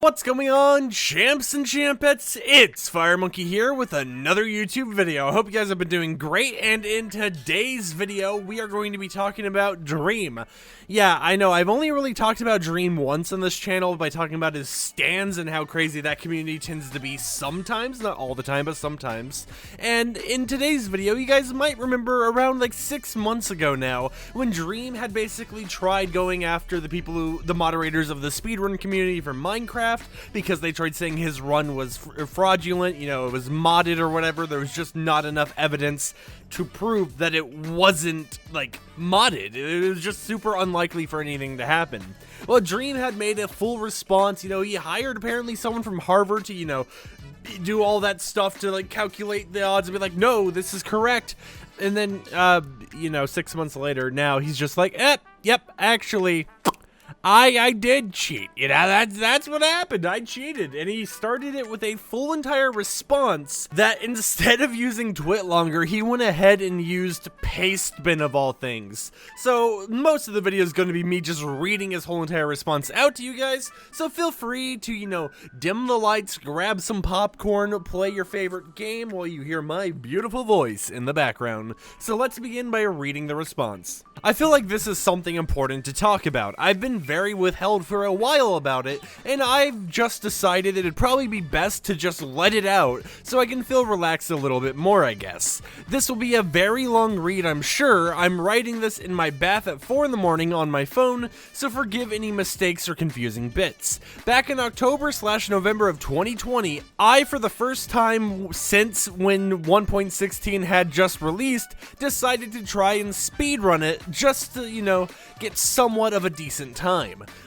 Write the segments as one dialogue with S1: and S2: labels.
S1: What's going on, champs and champettes? It's FireMonkey here with another YouTube video. I hope you guys have been doing great, and in today's video, we are going to be talking about Dream. Yeah, I know, I've only really talked about Dream once on this channel by talking about his stands and how crazy that community tends to be sometimes, not all the time, but sometimes. And in today's video, you guys might remember around like 6 months ago now, when Dream had basically tried going after the moderators of the speedrun community for Minecraft, because they tried saying his run was fraudulent, you know, it was modded or whatever. There was just not enough evidence to prove that it wasn't, like, modded. It was just super unlikely for anything to happen. Well, Dream had made a full response. You know, he hired apparently someone from Harvard to, you know, do all that stuff to, like, calculate the odds and be like, no, this is correct. And then, you know, 6 months later, now he's just like, yep, actually, I did cheat. You know, that's what happened. I cheated. And he started it with a full entire response that instead of using TwitLonger, he went ahead and used Pastebin of all things. So most of the video is going to be me just reading his whole entire response out to you guys. So feel free to, you know, dim the lights, grab some popcorn, play your favorite game while you hear my beautiful voice in the background. So let's begin by reading the response. I feel like this is something important to talk about. I've been very withheld for a while about it, and I've just decided it'd probably be best to just let it out so I can feel relaxed a little bit more, I guess. This will be a very long read, I'm sure. I'm writing this in my bath at 4 in the morning on my phone, so forgive any mistakes or confusing bits. Back in October/November of 2020, I, for the first time since when 1.16 had just released, decided to try and speedrun it just to, you know, get somewhat of a decent time.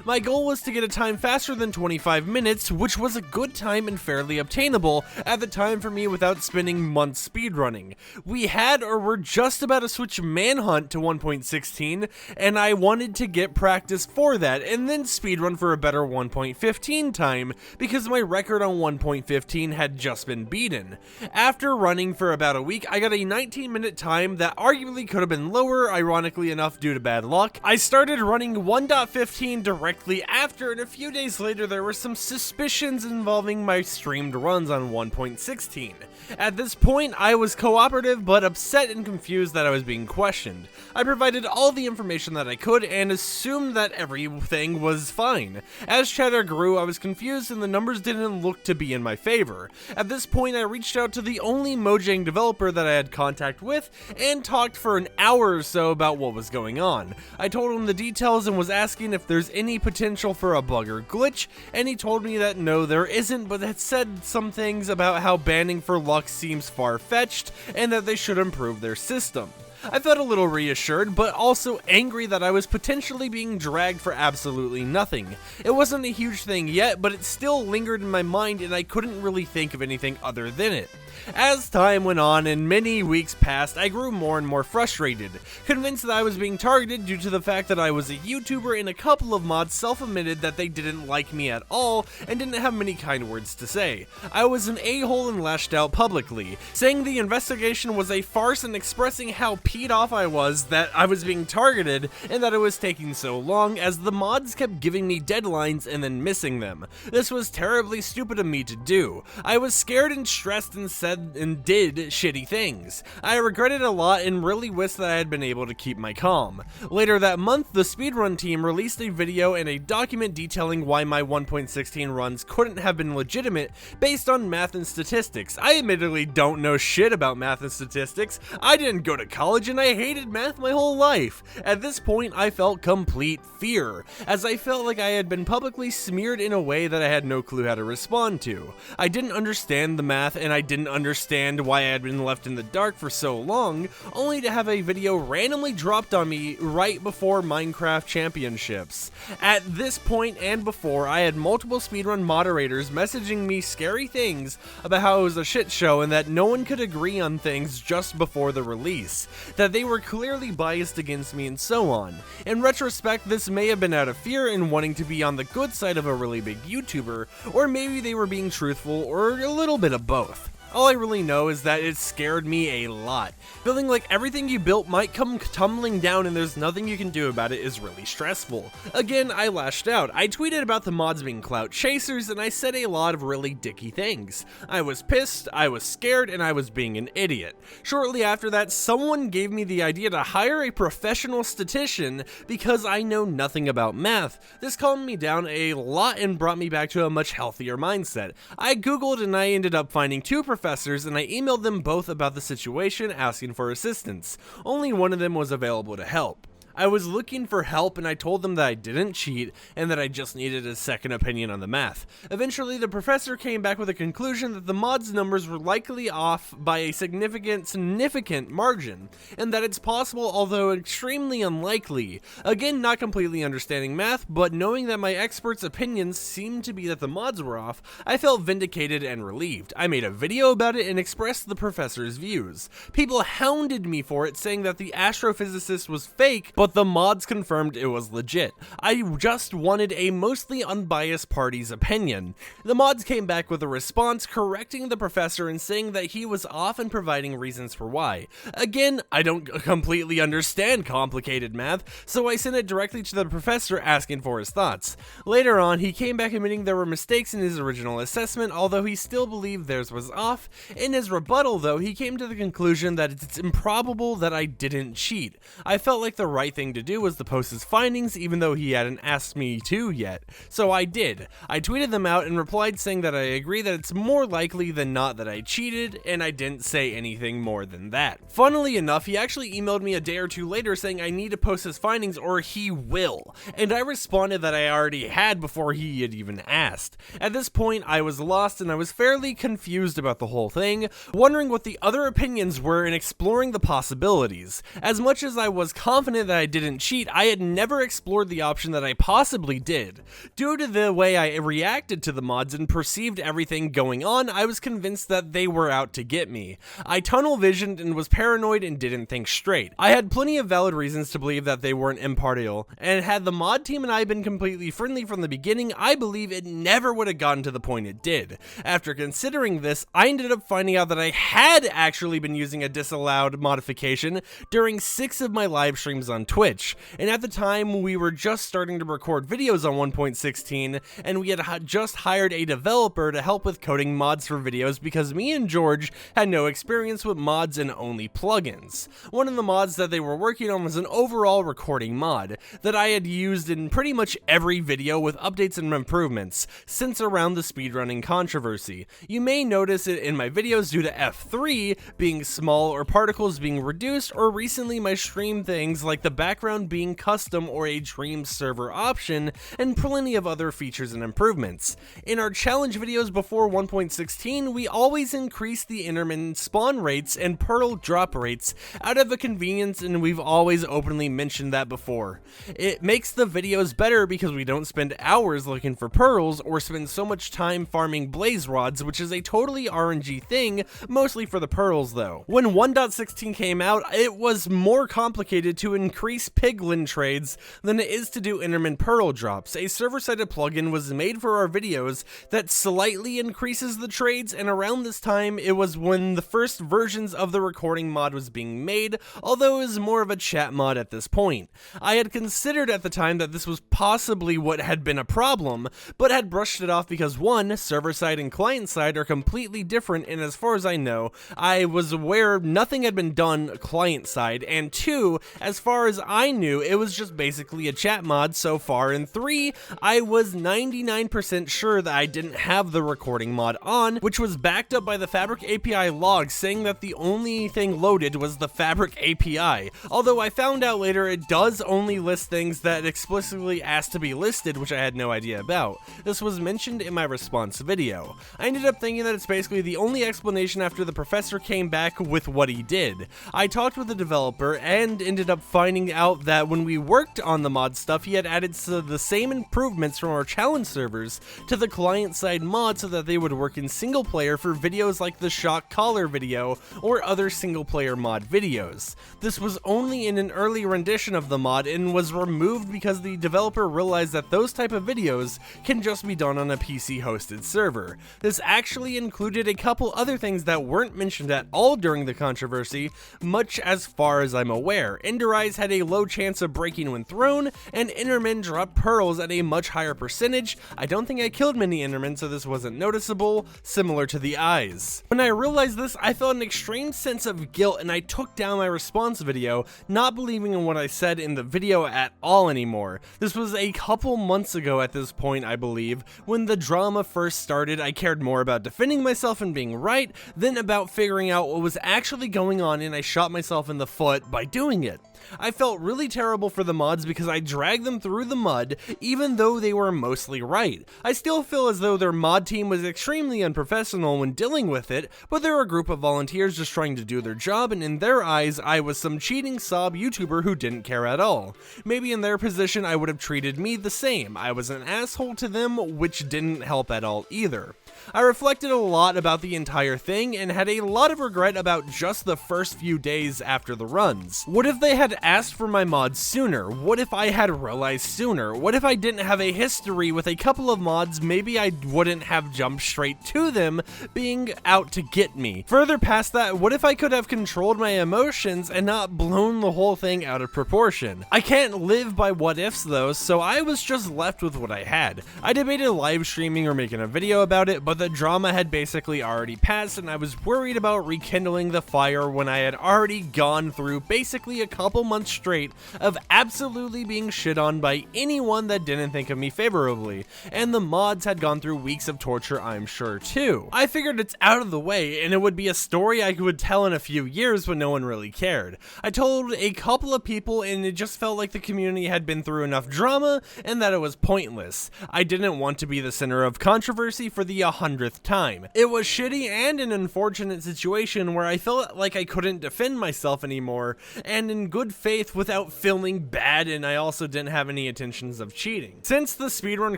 S1: My goal was to get a time faster than 25 minutes, which was a good time and fairly obtainable at the time for me without spending months speedrunning. We had or were just about to switch Manhunt to 1.16, and I wanted to get practice for that and then speedrun for a better 1.15 time because my record on 1.15 had just been beaten. After running for about a week, I got a 19-minute time that arguably could have been lower, ironically enough due to bad luck. I started running 1.15 directly after, and a few days later there were some suspicions involving my streamed runs on 1.16. At this point, I was cooperative but upset and confused that I was being questioned. I provided all the information that I could and assumed that everything was fine. As chatter grew, I was confused and the numbers didn't look to be in my favor. At this point, I reached out to the only Mojang developer that I had contact with and talked for an hour or so about what was going on. I told him the details and was asking if there's any potential for a bug or glitch, and he told me that no, there isn't, but had said some things about how banning for luck seems far-fetched and that they should improve their system. I felt a little reassured, but also angry that I was potentially being dragged for absolutely nothing. It wasn't a huge thing yet, but it still lingered in my mind and I couldn't really think of anything other than it. As time went on and many weeks passed, I grew more and more frustrated, convinced that I was being targeted due to the fact that I was a YouTuber, and a couple of mods self-admitted that they didn't like me at all and didn't have many kind words to say. I was an a-hole and lashed out publicly, saying the investigation was a farce and expressing how peed off I was that I was being targeted and that it was taking so long as the mods kept giving me deadlines and then missing them. This was terribly stupid of me to do. I was scared and stressed and said and did shitty things. I regretted a lot and really wished that I had been able to keep my calm. Later that month, the speedrun team released a video and a document detailing why my 1.16 runs couldn't have been legitimate based on math and statistics. I admittedly don't know shit about math and statistics. I didn't go to college and I hated math my whole life. At this point, I felt complete fear, as I felt like I had been publicly smeared in a way that I had no clue how to respond to. I didn't understand the math and I didn't understand why I had been left in the dark for so long, only to have a video randomly dropped on me right before Minecraft Championships. At this point and before, I had multiple speedrun moderators messaging me scary things about how it was a shit show and that no one could agree on things just before the release, that they were clearly biased against me and so on. In retrospect, this may have been out of fear and wanting to be on the good side of a really big YouTuber, or maybe they were being truthful, or a little bit of both. All I really know is that it scared me a lot. Feeling like everything you built might come tumbling down and there's nothing you can do about it is really stressful. Again, I lashed out. I tweeted about the mods being clout chasers and I said a lot of really dicky things. I was pissed, I was scared, and I was being an idiot. Shortly after that, someone gave me the idea to hire a professional statistician because I know nothing about math. This calmed me down a lot and brought me back to a much healthier mindset. I googled and I ended up finding two professors and I emailed them both about the situation asking for assistance. Only one of them was available to help. I was looking for help and I told them that I didn't cheat and that I just needed a second opinion on the math. Eventually, the professor came back with a conclusion that the mod's numbers were likely off by a significant margin, and that it's possible, although extremely unlikely. Again, not completely understanding math, but knowing that my expert's opinions seemed to be that the mods were off, I felt vindicated and relieved. I made a video about it and expressed the professor's views. People hounded me for it, saying that the astrophysicist was fake, but the mods confirmed it was legit. I just wanted a mostly unbiased party's opinion. The mods came back with a response correcting the professor and saying that he was off and providing reasons for why. Again, I don't completely understand complicated math, so I sent it directly to the professor asking for his thoughts. Later on, he came back admitting there were mistakes in his original assessment, although he still believed theirs was off. In his rebuttal, though, he came to the conclusion that it's improbable that I didn't cheat. I felt like the right thing to do was to post his findings even though he hadn't asked me to yet. So I did. I tweeted them out and replied saying that I agree that it's more likely than not that I cheated, and I didn't say anything more than that. Funnily enough, he actually emailed me a day or two later saying I need to post his findings or he will, and I responded that I already had before he had even asked. At this point, I was lost and I was fairly confused about the whole thing, wondering what the other opinions were and exploring the possibilities. As much as I was confident that I didn't cheat, I had never explored the option that I possibly did. Due to the way I reacted to the mods and perceived everything going on, I was convinced that they were out to get me. I tunnel visioned and was paranoid and didn't think straight. I had plenty of valid reasons to believe that they weren't impartial, and had the mod team and I been completely friendly from the beginning, I believe it never would have gotten to the point it did. After considering this, I ended up finding out that I had actually been using a disallowed modification during 6 of my live streams on Twitch, and at the time we were just starting to record videos on 1.16 and we had just hired a developer to help with coding mods for videos because me and George had no experience with mods and only plugins. One of the mods that they were working on was an overall recording mod that I had used in pretty much every video with updates and improvements since around the speedrunning controversy. You may notice it in my videos due to F3 being small or particles being reduced, or recently my stream things like the background being custom or a dream server option, and plenty of other features and improvements. In our challenge videos before 1.16, we always increased the intermittent spawn rates and pearl drop rates out of a convenience, and we've always openly mentioned that before. It makes the videos better because we don't spend hours looking for pearls or spend so much time farming blaze rods, which is a totally RNG thing, mostly for the pearls though. When 1.16 came out, it was more complicated to increase piglin trades than it is to do intermittent pearl drops. A server-sided plugin was made for our videos that slightly increases the trades, and around this time it was when the first versions of the recording mod was being made, although it was more of a chat mod at this point. I had considered at the time that this was possibly what had been a problem, but had brushed it off because 1, server-side and client-side are completely different, and as far as I know, I was aware nothing had been done client-side, and 2, as far as I knew, it was just basically a chat mod so far, and 3, I was 99% sure that I didn't have the recording mod on, which was backed up by the Fabric API log saying that the only thing loaded was the Fabric API, although I found out later it does only list things that explicitly asked to be listed, which I had no idea about. This was mentioned in my response video. I ended up thinking that it's basically the only explanation after the professor came back with what he did. I talked with the developer and ended up finding finding out that when we worked on the mod stuff, he had added the same improvements from our challenge servers to the client-side mod so that they would work in single player for videos like the shock collar video or other single player mod videos. This was only in an early rendition of the mod and was removed because the developer realized that those type of videos can just be done on a PC hosted server. This actually included a couple other things that weren't mentioned at all during the controversy, much as far as I'm aware. Ender Eyes had a low chance of breaking when thrown, and Endermen dropped pearls at a much higher percentage. I don't think I killed many Endermen, so this wasn't noticeable, similar to the eyes. When I realized this, I felt an extreme sense of guilt, and I took down my response video, not believing in what I said in the video at all anymore. This was a couple months ago at this point, I believe. When the drama first started, I cared more about defending myself and being right than about figuring out what was actually going on, and I shot myself in the foot by doing it. I felt really terrible for the mods because I dragged them through the mud even though they were mostly right. I still feel as though their mod team was extremely unprofessional when dealing with it, but they're a group of volunteers just trying to do their job, and in their eyes I was some cheating sob YouTuber who didn't care at all. Maybe in their position I would have treated me the same. I was an asshole to them, which didn't help at all either. I reflected a lot about the entire thing and had a lot of regret about just the first few days after the runs. What if they had asked for my mods sooner? What if I had realized sooner? What if I didn't have a history with a couple of mods? Maybe I wouldn't have jumped straight to them being out to get me. Further past that, what if I could have controlled my emotions and not blown the whole thing out of proportion? I can't live by what ifs though, so I was just left with what I had. I debated live streaming or making a video about it, but the drama had basically already passed, and I was worried about rekindling the fire when I had already gone through basically a couple months straight of absolutely being shit on by anyone that didn't think of me favorably, and the mods had gone through weeks of torture, I'm sure too. I figured it's out of the way, and it would be a story I would tell in a few years when no one really cared. I told a couple of people, and it just felt like the community had been through enough drama and that it was pointless. I didn't want to be the center of controversy for the 100th time. It was shitty and an unfortunate situation where I felt like I couldn't defend myself anymore, and in good faith without feeling bad, and I also didn't have any intentions of cheating. Since the speedrun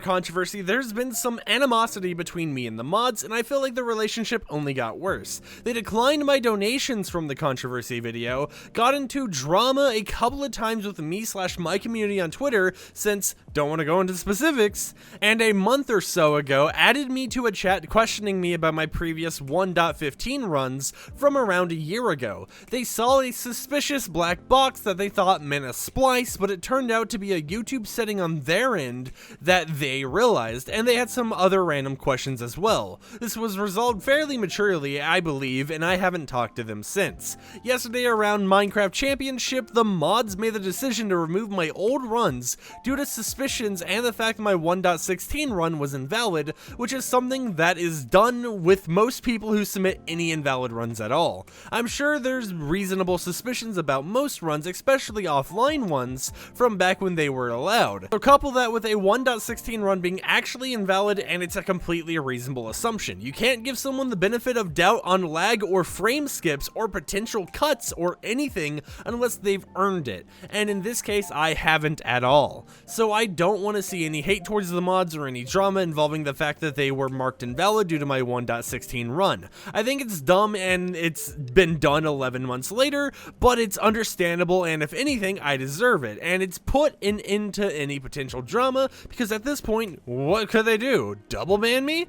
S1: controversy, there's been some animosity between me and the mods, and I feel like the relationship only got worse. They declined my donations from the controversy video, got into drama a couple of times with me / my community on Twitter, since don't want to go into specifics, and a month or so ago added me to a chat questioning me about my previous 1.15 runs from around a year ago. They saw a suspicious black box that they thought meant a splice, but it turned out to be a YouTube setting on their end that they realized, and they had some other random questions as well. This was resolved fairly maturely, I believe, and I haven't talked to them since. Yesterday around Minecraft Championship, the mods made the decision to remove my old runs due to suspicions and the fact my 1.16 run was invalid, which is something that is done with most people who submit any invalid runs at all. I'm sure there's reasonable suspicions about most runs, especially offline ones from back when they were allowed. So couple that with a 1.16 run being actually invalid, and it's a completely reasonable assumption. You can't give someone the benefit of doubt on lag or frame skips or potential cuts or anything unless they've earned it, and in this case I haven't at all. So I don't want to see any hate towards the mods or any drama involving the fact that they were marked invalid due to my 1.16 run. I think it's dumb and it's been done 11 months later, but it's understandable, and if anything, I deserve it, and it's put an end to any potential drama, because at this point, what could they do? Double ban me?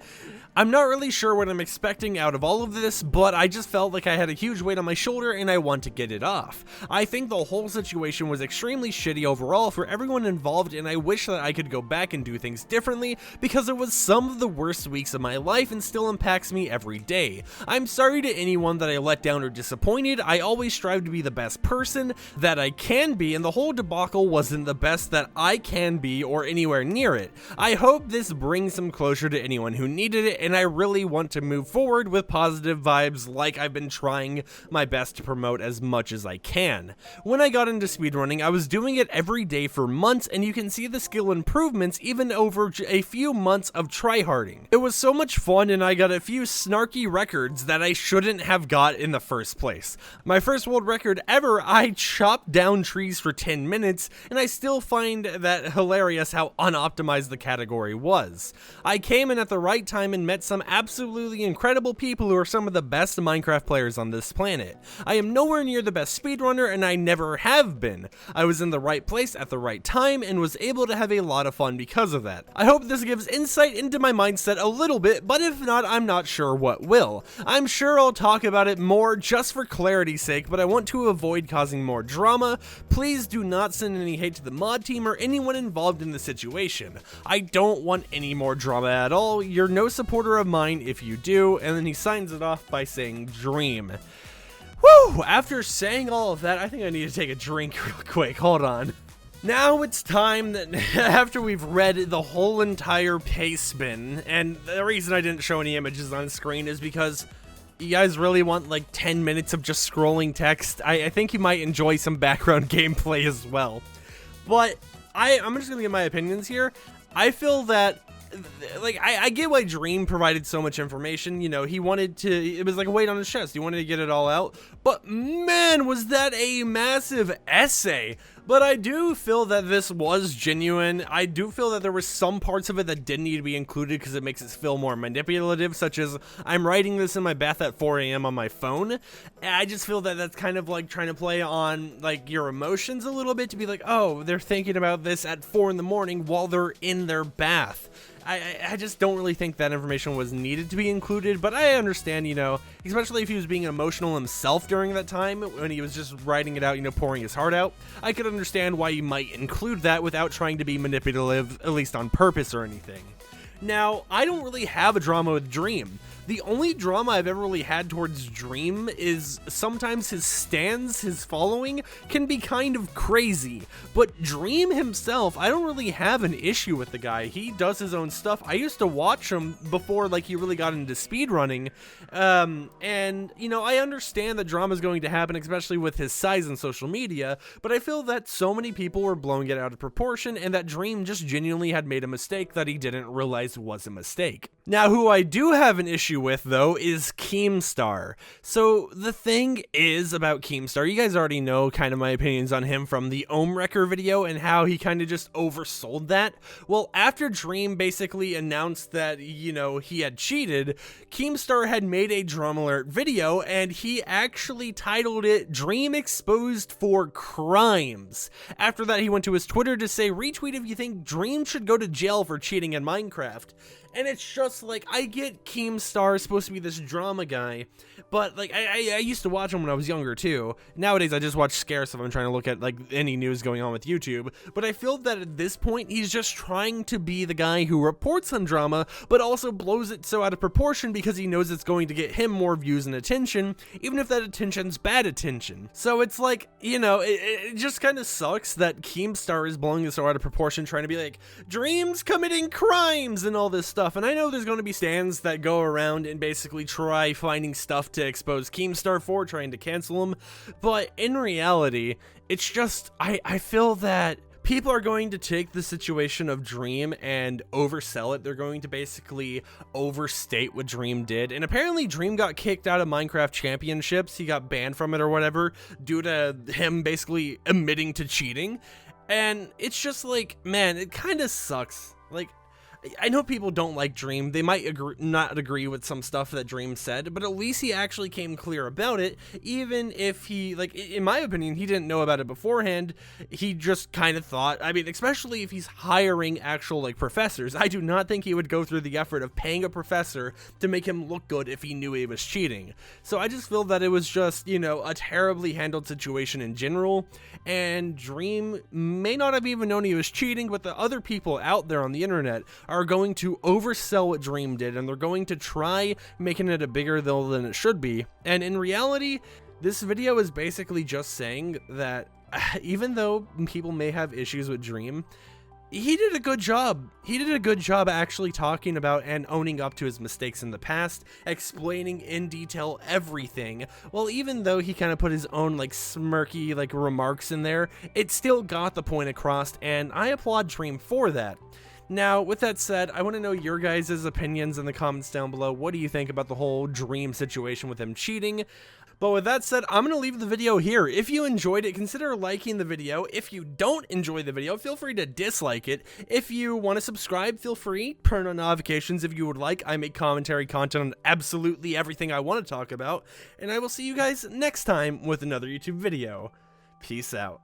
S1: I'm not really sure what I'm expecting out of all of this, but I just felt like I had a huge weight on my shoulder and I want to get it off. I think the whole situation was extremely shitty overall for everyone involved, and I wish that I could go back and do things differently, because it was some of the worst weeks of my life and still impacts me every day. I'm sorry to anyone that I let down or disappointed. I always strive to be the best person that I can be, and the whole debacle wasn't the best that I can be or anywhere near it. I hope this brings some closure to anyone who needed it, and I really want to move forward with positive vibes like I've been trying my best to promote as much as I can. When I got into speedrunning, I was doing it every day for months, and you can see the skill improvements even over a few months of tryharding. It was so much fun, and I got a few snarky records that I shouldn't have got in the first place. My first world record ever, I chopped down trees for 10 minutes, and I still find that hilarious how unoptimized the category was. I came in at the right time and met some absolutely incredible people who are some of the best Minecraft players on this planet. I am nowhere near the best speedrunner, and I never have been. I was in the right place at the right time and was able to have a lot of fun because of that. I hope this gives insight into my mindset a little bit, but if not, I'm not sure what will. I'm sure I'll talk about it more just for clarity's sake, but I want to avoid causing more drama. Please do not send any hate to the mod team or anyone involved in the situation. I don't want any more drama at all. You're no supporter of mine if you do. And then he signs it off by saying dream. Whew! After saying all of that, I think I need to take a drink real quick. Hold on. Now it's time that after we've read the whole entire pay spin, and the reason I didn't show any images on screen is because you guys really want like 10 minutes of just scrolling text. I think you might enjoy some background gameplay as well. But I'm just gonna give my opinions here. I feel that, like, I get why Dream provided so much information. You know, he wanted to, it was like a weight on his chest. He wanted to get it all out. But man, was that a massive essay. But I do feel that this was genuine. I do feel that there were some parts of it that didn't need to be included because it makes it feel more manipulative, such as I'm writing this in my bath at 4 a.m. on my phone. And I just feel that that's kind of like trying to play on like your emotions a little bit, to be like, oh, they're thinking about this at 4 in the morning while they're in their bath. I just don't really think that information was needed to be included, but I understand, you know, especially if he was being emotional himself during that time when he was just writing it out, you know, pouring his heart out. I could understand why you might include that without trying to be manipulative, at least on purpose or anything. Now, I don't really have a drama with Dream. The only drama I've ever really had towards Dream is sometimes his stands, his following, can be kind of crazy. But Dream himself, I don't really have an issue with the guy. He does his own stuff. I used to watch him before, like, he really got into speedrunning. And, you know, I understand that drama is going to happen, especially with his size on social media, but I feel that so many people were blowing it out of proportion, and that Dream just genuinely had made a mistake that he didn't realize was a mistake. Now, who I do have an issue with, though, is Keemstar. So the thing is about Keemstar, you guys already know kind of my opinions on him from the Wrecker video and how he kind of just oversold that. Well, after Dream basically announced that, you know, he had cheated, Keemstar had made a Drum Alert video, and he actually titled it Dream Exposed for Crimes. After that, he went to his Twitter to say, retweet if you think Dream should go to jail for cheating in Minecraft. And it's just like, I get Keemstar is supposed to be this drama guy, but like I used to watch him when I was younger too. Nowadays I just watch scare stuff. I'm trying to look at like any news going on with YouTube, but I feel that at this point he's just trying to be the guy who reports on drama, but also blows it so out of proportion because he knows it's going to get him more views and attention, even if that attention's bad attention. So it's like, you know, it just kind of sucks that Keemstar is blowing this so out of proportion, trying to be like, Dream's committing crimes and all this stuff. And I know there's going to be stands that go around and basically try finding stuff to expose Keemstar for, trying to cancel him, but in reality, it's just, I feel that people are going to take the situation of Dream and oversell it. They're going to basically overstate what Dream did, and apparently Dream got kicked out of Minecraft Championships. He got banned from it or whatever due to him basically admitting to cheating, and it's just like, man, it kind of sucks. Like, I know people don't like Dream. They might not agree with some stuff that Dream said, but at least he actually came clear about it, even if he, like, in my opinion, he didn't know about it beforehand. He just kind of thought, I mean, especially if he's hiring actual, like, professors, I do not think he would go through the effort of paying a professor to make him look good if he knew he was cheating. So I just feel that it was just, you know, a terribly handled situation in general, and Dream may not have even known he was cheating, but the other people out there on the internet are going to oversell what Dream did, and they're going to try making it a bigger deal than it should be. And in reality, this video is basically just saying that even though people may have issues with Dream, he did a good job. He did a good job actually talking about and owning up to his mistakes in the past, explaining in detail everything. Well, even though he kind of put his own like smirky like remarks in there, it still got the point across, and I applaud Dream for that. Now, with that said, I want to know your guys' opinions in the comments down below. What do you think about the whole Dream situation with him cheating? But with that said, I'm going to leave the video here. If you enjoyed it, consider liking the video. If you don't enjoy the video, feel free to dislike it. If you want to subscribe, feel free. Turn on notifications if you would like. I make commentary content on absolutely everything I want to talk about. And I will see you guys next time with another YouTube video. Peace out.